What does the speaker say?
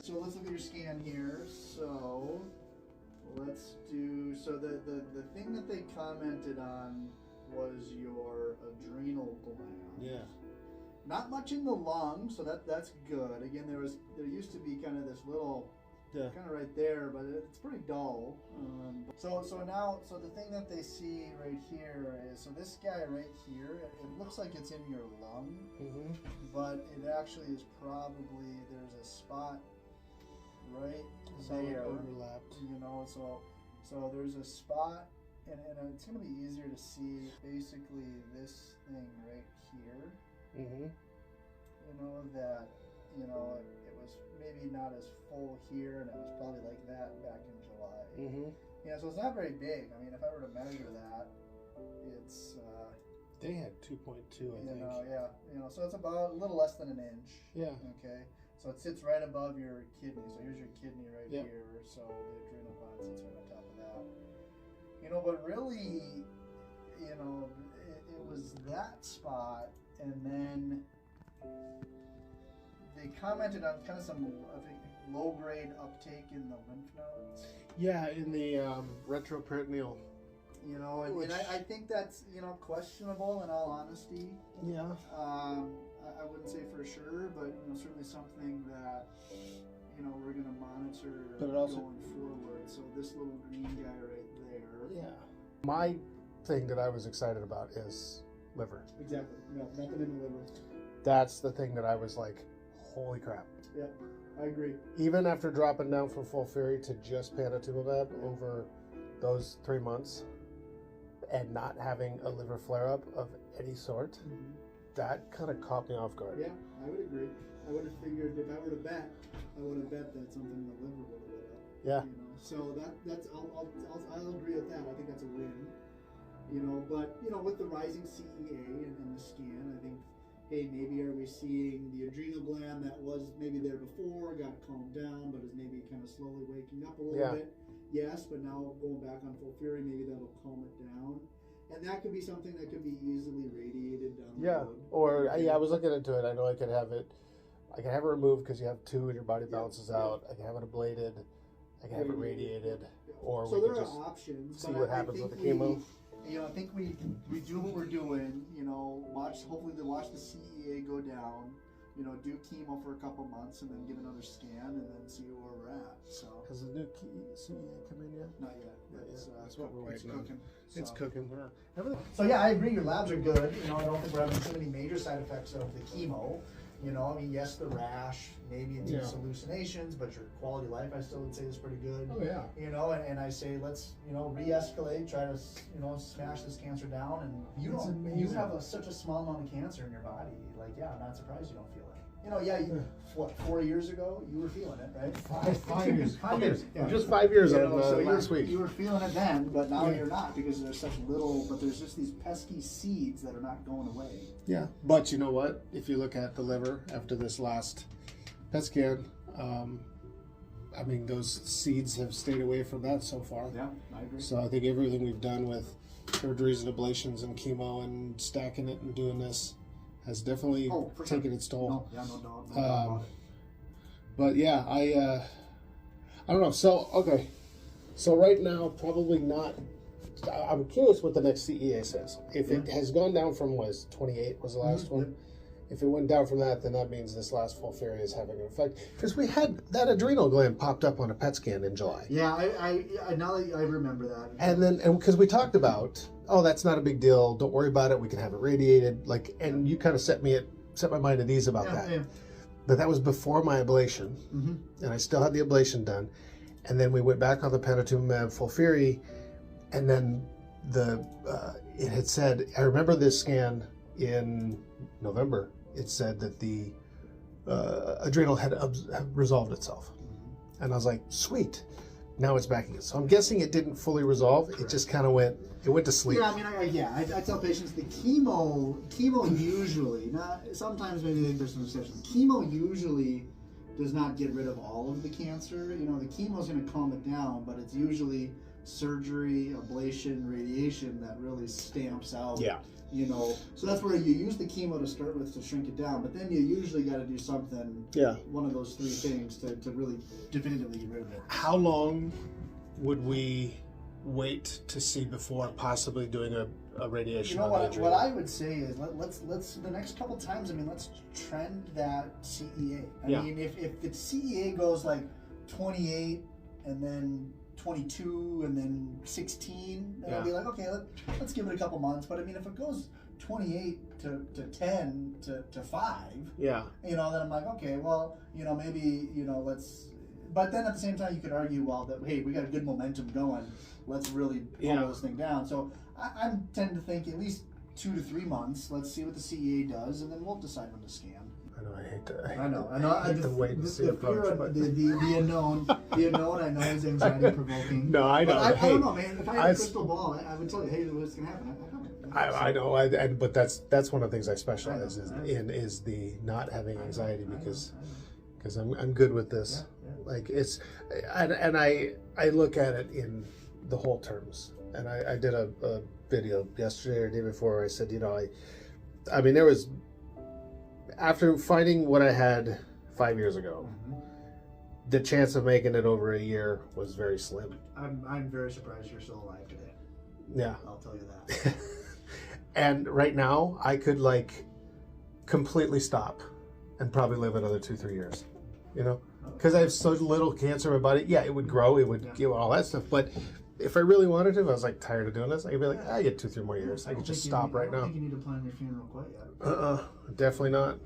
So let's look at your scan here. So let's do, so the thing that they commented on was your adrenal gland. Yeah. Not much in the lung, so that's good. Again, there used to be kind of this little, kind of right there, but it's pretty dull. So the thing that they see right here is, so this guy right here, it looks like it's in your lung, but it actually is probably, there's a spot right there, overlapped. you know, so there's a spot, and it's going to be easier to see basically this thing right here. You know, that, you know, it was maybe not as full here, and it was probably like that back in July. Yeah, so it's not very big. I mean, if I were to measure that, it's they had 2.2, I think. So it's about a little less than an inch. Yeah. Okay. So it sits right above your kidney. So here's your kidney right here. So the adrenal gland sits right on top of that. You know, but really, you know, it was that spot, and then they commented on kind of some, I think, low-grade uptake in the lymph nodes. Yeah, in the retroperitoneal. You know, and I think that's, you know, questionable in all honesty. Yeah. I wouldn't say for sure, but, you know, certainly something that, you know, we're going to monitor going forward. So this little green guy right there. Yeah. My thing that I was excited about is liver. Exactly. No, nothing in the liver. That's the thing that I was like, holy crap. Yeah, I agree. Even after dropping down from FOLFIRI to just panitumumab over those 3 months and not having a liver flare-up of any sort, that kind of caught me off guard. Yeah, I would agree. I would have figured if I were to bet, I would have bet that something in the liver would have lit up. Yeah. You know, so that's I'll agree with that. I think that's a win. You know, but you know, with the rising CEA and the scan, I think, hey, maybe are we seeing the adrenal gland that was maybe there before, got calmed down, but is maybe kind of slowly waking up a little bit? Yes, but now going back on FOLFIRI, maybe that'll calm it down. And that could be something that could be easily radiated down the road. Or I was looking into it. I know I could have it removed because you have 2 and your body balances out. I can have it ablated. I can have it radiated. Or so we there could are just options. see what happens with the chemo. You know, I think we do what we're doing. You know, hopefully watch the CEA go down. You know, do chemo for a couple months and then give another scan and then see where we're at. So has the new CEA come in yet? Not yet. That's what we're waiting on. It's So. cooking. So yeah, I agree. Your labs are good. You know, I don't think we're having too many major side effects of the chemo. You know, I mean, yes, the rash, maybe induced hallucinations, but your quality of life, I still would say, is pretty good. Oh yeah. You know, and I say let's, you know, re-escalate, try to, you know, smash this cancer down. And you have such a small amount of cancer in your body. Like, yeah, I'm not surprised you don't feel it. You know, what, 4 years ago, you were feeling it, right? 5 years. 5 years. Yeah. Just 5 years You on know, so last week. You were feeling it then, but now you're not because there's such little, but there's just these pesky seeds that are not going away. Yeah, but you know what? If you look at the liver after this last PET scan, I mean, those seeds have stayed away from that so far. Yeah, I agree. So I think everything we've done with surgeries and ablations and chemo and stacking it and doing this has definitely taken its toll. No doubt. But yeah, I don't know. So okay, so right now probably not. I'm curious what the next CEA says. If it has gone down from 28 was the last one. If it went down from that, then that means this last FOLFIRI is having an effect. Because we had that adrenal gland popped up on a PET scan in July. Yeah, I now that I remember that. And because we talked about, oh, that's not a big deal. Don't worry about it. We can have it radiated. Like, and you kind of set my mind at ease about that. Yeah. But that was before my ablation, and I still had the ablation done. And then we went back on the panitumumab FOLFIRI, and then it had said, I remember this scan in November. It said that the adrenal had resolved itself. And I was like, sweet. Now it's back again. So I'm guessing it didn't fully resolve. Correct. It just kind of went to sleep. Yeah, I mean, I tell patients the chemo usually, sometimes maybe there's some exceptions. Chemo usually does not get rid of all of the cancer. You know, the chemo is going to calm it down, but it's usually surgery, ablation, radiation that really stamps out. Yeah. You know, so that's where you use the chemo to start with to shrink it down, but then you usually got to do something. Yeah. One of those 3 things to really definitively get rid of it. How long would we wait to see before possibly doing a radiation? You know on the what? adrenal? What I would say is let's the next couple times. I mean, let's trend that CEA. I mean, if the CEA goes like 28 and then 22 and then 16, then I'll be like, okay, let's give it a couple months. But I mean, if it goes 28 to 10 to 5, yeah, you know, then I'm like, okay, well, you know, maybe, you know, let's. But then at the same time, you could argue, well, that hey, we got a good momentum going. Let's really pull this thing down. So I tend to think at least 2 to 3 months. Let's see what the CEA does, and then we'll decide when to scan. I know. I hate that. I know. I hate the wait and see approach. But The unknown, I know is anxiety provoking. No, I know. But I Hey, don't know, man. If I had a crystal ball, I would tell you, hey, what's gonna happen? I know. But that's one of the things I specialize in is the not having anxiety because I'm good with this. Like it's, and I look at it in the whole terms. And I did a video yesterday or the day before where I said, you know, I mean, there was, after finding what I had 5 years ago, the chance of making it over a year was very slim. I'm very surprised you're still alive today. Yeah. I'll tell you that. And right now, I could like completely stop and probably live another 2-3 years, you know? Because I have so little cancer in my body. Yeah, it would grow, it would give all that stuff. But if I really wanted to, if I was like tired of doing this, I could be like, I get 2-3 more years. I could just stop right now. I don't think you need to plan your funeral quite yet. Definitely not.